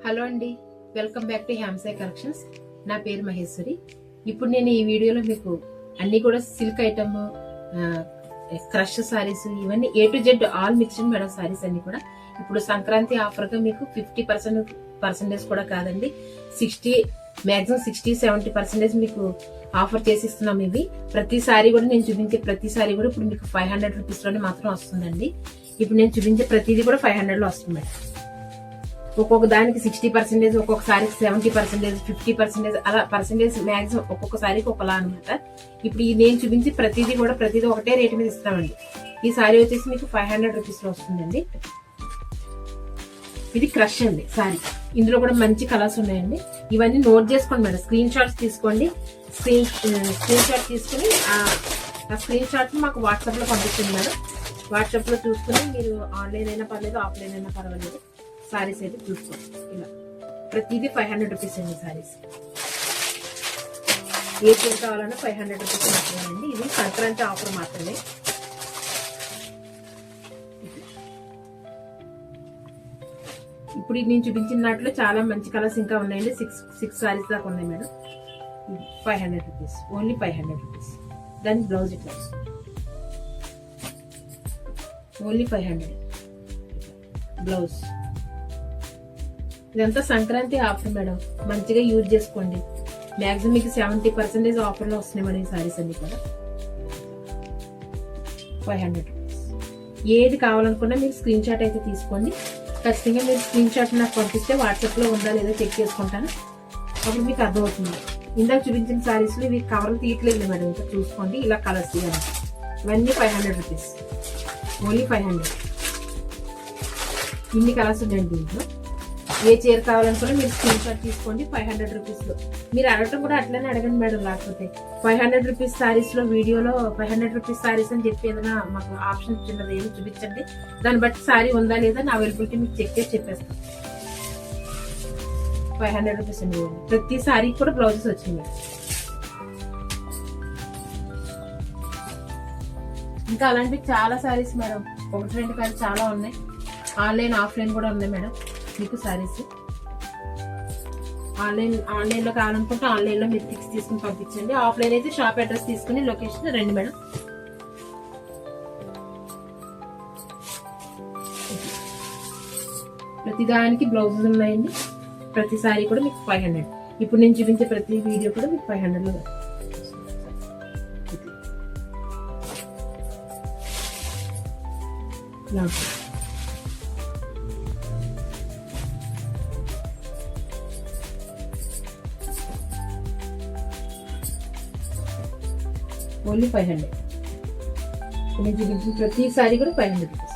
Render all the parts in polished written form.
Hello అండి, welcome back to హ్యామ్సాయ్ collections. నా పేరు మహేశ్వరి. ఇప్పుడు నేను ఈ వీడియోలో మీకు అన్ని కూడా సిల్క్ ఐటమ్, క్రష్ సారీస్, ఇవన్నీ A to Z all mixed madam saris అన్ని కూడా ఇప్పుడు సంక్రాంతి ఆఫర్ గా మీకు 50% కూడా కాదండి, 60 మాక్సిమం 60-70% మీకు ఆఫర్ చేసిస్తున్నాం. ఇవి ప్రతి సారీ కూడా నేను చూపించే ప్రతి సారీ కూడా ఇప్పుడు మీకు 500 రూపీస్ లోనే మాత్రం వస్తుందండి. ఇప్పుడు నేను చూపించే ప్రతిదీ కూడా 500 లో వస్తుంది మేడం. ఒక్కొక్క దానికి 60%, ఒక్కొక్కసారికి 70%, 50%, అలా పర్సెంటేజ్ మాక్సిమం ఒక్కొక్క సారికి ఒకలా అనమాట. ఇప్పుడు నేను చూపించి ప్రతిదీ ఒకటే రేటు మీద ఇస్తామండి. ఈ సారీ వచ్చేసి మీకు 500 రూపీస్ లో వస్తుందండి. ఇది క్రష్ అండి సారీ. ఇందులో కూడా మంచి కలర్స్ ఉన్నాయండి. ఇవన్నీ నోట్ చేసుకోండి మేడం, స్క్రీన్ షాట్స్ తీసుకోండి. స్క్రీన్ షాట్ తీసుకుని ఆ స్క్రీన్ షాట్ మాకు వాట్సాప్ లో పంపిస్తుంది మేడం. వాట్సాప్ లో చూసుకుని మీరు ఆన్లైన్ అయినా పర్లేదు, ఆఫ్లైన్ అయినా పర్వాలేదు, సారీస్ అయితే చూసుకోండి. ఇలా ప్రతిదీ 500 రూపీస్ అండి సారీస్. ఏ చీర కావాలన్నా 500 రూపీస్ మాత్రమేనండి. ఇది సంక్రాంతి ఆఫర్ మాత్రమే. ఇప్పుడు నేను చూపించినట్లు చాలా మంచి కలర్స్ ఇంకా ఉన్నాయండి. 6 సారీస్ దాకా ఉన్నాయి మేడం. ఇది 500 రూపీస్, ఓన్లీ 500 రూపీస్. దాని బ్లౌజ్ ఇట్లా ఓన్లీ 500 బ్లౌజ్. ఇదంతా సంక్రాంతి ఆఫర్ మేడం, మంచిగా యూజ్ చేసుకోండి. మాక్సిమం మీకు 70% ఆఫర్ లో వస్తున్నాయి మేడం ఈ సారీస్ అన్ని కూడా. 500 రూపీస్. ఏది కావాలనుకున్నా మీరు స్క్రీన్ షాట్ అయితే తీసుకోండి. ఖచ్చితంగా మీరు స్క్రీన్ షాట్ నాకు పంపిస్తే వాట్సాప్ లో ఉందా లేదా చెక్ చేసుకుంటాను, అప్పుడు మీకు అర్థమవుతుంది. ఇందాక చూపించిన సారీస్ లో ఇవి కవర్లు తీయట్లేదు మేడం, ఇంకా చూసుకోండి. ఇలా కలర్స్ ఇవన్నీ 500 రూపీస్, ఓన్లీ 500. ఇన్ని కలర్స్ ఉన్నాయండి దీంట్లో. ఏ చీర కావాలనుకున్నా మీరు స్క్రీన్ షాట్ తీసుకోండి. 500 రూపీస్ లో మీరు అడగటం కూడా అట్లనే అడగండి మేడం. లేకపోతే 500 రూపీస్ సారీస్ లో వీడియోలో 500 రూపీస్ సారీస్ అని చెప్పి ఏదైనా మాకు ఆప్షన్ చిన్నది ఏమి చూపించండి. దాన్ని బట్టి సారీ ఉందా లేదా నా అవైలబిలిటీ మీకు చెక్ చేసి చెప్పేస్తాం. 500 రూపీస్ అండి. ప్రతి సారీకి కూడా బ్లౌజెస్ వచ్చింది మేడం. ఇంకా అలాంటివి చాలా సారీస్ మేడం, 1-2 కాదు చాలా ఉన్నాయి. ఆన్లైన్ ఆఫ్లైన్ కూడా ఉన్నాయి మేడం మీకు సారీస్. ఆన్లైన్ లో కావాలనుకుంటే ఆన్లైన్ లో మీరు పిక్స్ తీసుకుని పంపించండి. ఆఫ్లైన్ అయితే షాప్ అడ్రస్ తీసుకుని లొకేషన్ రండి మేడం. ప్రతి దానికి బ్లౌజెస్ ఉన్నాయండి. ప్రతి సారీ కూడా మీకు 500. ఇప్పుడు నేను చూపించే ప్రతి వీడియో కూడా మీకు 500 లో. ఓన్లీ 500. నేను చూపించిన ప్రతి సారీ కూడా 500 రూపీస్.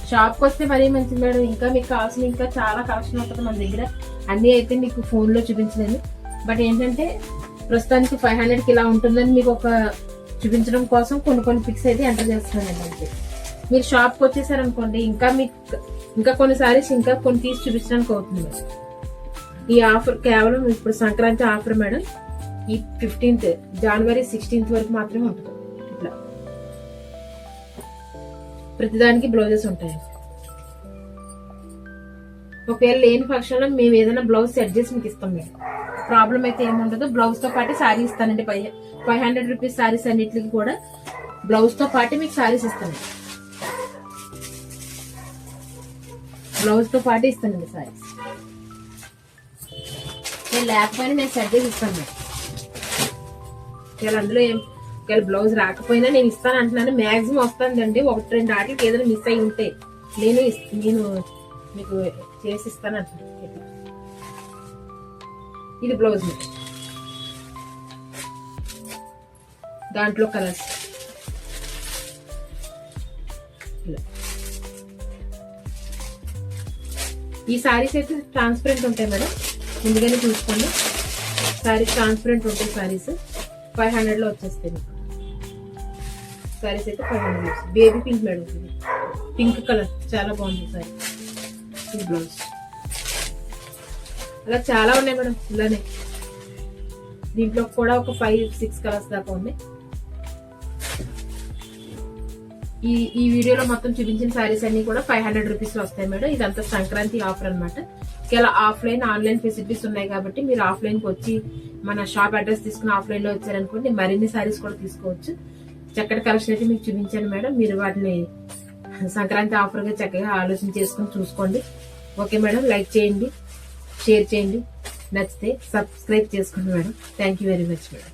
షాప్కి వస్తే మరీ మంచిది మేడం. ఇంకా మీకు కావాల్సిన ఇంకా చాలా కలెక్షన్ ఉంటుంది మన దగ్గర. అన్నీ అయితే మీకు ఫోన్ లో చూపించలేను. బట్ ఏంటంటే ప్రస్తుతానికి 500కి ఇలా ఉంటుందని మీకు ఒక చూపించడం కోసం కొన్ని పిక్స్ అయితే ఎంటర్ చేస్తున్నాను. అంటే మీరు షాప్కి వచ్చేసారనుకోండి, ఇంకా కొన్ని సారీస్ ఇంకా కొన్ని తీసి చూపించడానికి అవుతుంది మేడం. ఈ ఆఫర్ కేవలం ఇప్పుడు సంక్రాంతి ఆఫర్ మేడం. ఈ 15th జనవరి 16th వరకు మాత్రమే ఉంటుంది. ఇట్లా ప్రతిదానికి బ్లౌజెస్ ఉంటాయి. ఒకవేళ లేని ఫంక్షన్ లో మేము ఏదైనా బ్లౌజ్ సెట్ చేసి మీకు ఇస్తాం మేడం. ప్రాబ్లం అయితే ఏముండదు. బ్లౌజ్ తో పాటు సారీ ఇస్తానండి. 500 రూపీస్ సారీస్ అన్నిటికి కూడా బ్లౌజ్ తో పాటు మీకు సారీస్ ఇస్తాను. బ్లౌజ్ తో పాటు ఇస్తానండి సారీస్. నేను లేకపోయినా నేను సెట్ చేసి ఇస్తాను మేడం. అందులో ఒకవేళ బ్లౌజ్ రాకపోయినా నేను ఇస్తాను అంటున్నాను. మాక్సిమం వస్తుందండి. 1-2 ఆటలకి ఏదైనా మిస్ అయి ఉంటే నేను మీకు చేసి ఇస్తాను అంటున్నాను. ఇది బ్లౌజ్ దాంట్లో కలర్స్ ఈ సారీస్ అయితే ట్రాన్స్పరెంట్ ఉంటాయి మేడం, ముందుగానే చూసుకోండి. సారీస్ ట్రాన్స్పరెంట్ ఉంటాయి. సారీస్ 500 లో వచ్చేస్తాయి మీకు. సారీస్ అయితే 500. బేబీ పింక్ మేడం, ఇది పింక్ కలర్ చాలా బాగుంది సారీ. ఇది బ్లౌజ్. అలా చాలా ఉన్నాయి మేడం. ఇలానే దీంట్లో కూడా ఒక 5-6 కలర్స్ దాకా ఉన్నాయి. ఈ వీడియోలో మొత్తం చూపించిన సారీస్ అన్ని కూడా 500 రూపీస్ లో వస్తాయి మేడం. ఇదంతా సంక్రాంతి ఆఫర్ అన్నమాట. ఇలా ఆఫ్లైన్ ఆన్లైన్ ఫెసిలిటీస్ ఉన్నాయి కాబట్టి మీరు ఆఫ్లైన్ కి వచ్చి మన షాప్ అడ్రస్ తీసుకుని ఆఫ్లైన్ లో వచ్చారనుకోండి మరిన్ని సారీస్ కూడా తీసుకోవచ్చు. చక్కటి కలెక్షన్ అయితే మీకు చూపించాను మేడం. మీరు వాటిని సంక్రాంతి ఆఫర్ గా చక్కగా ఆలోచన చేసుకుని చూసుకోండి. ఓకే మేడం, లైక్ చేయండి, షేర్ చేయండి, నచ్చితే సబ్స్క్రైబ్ చేసుకోండి madam. Thank you very much madam.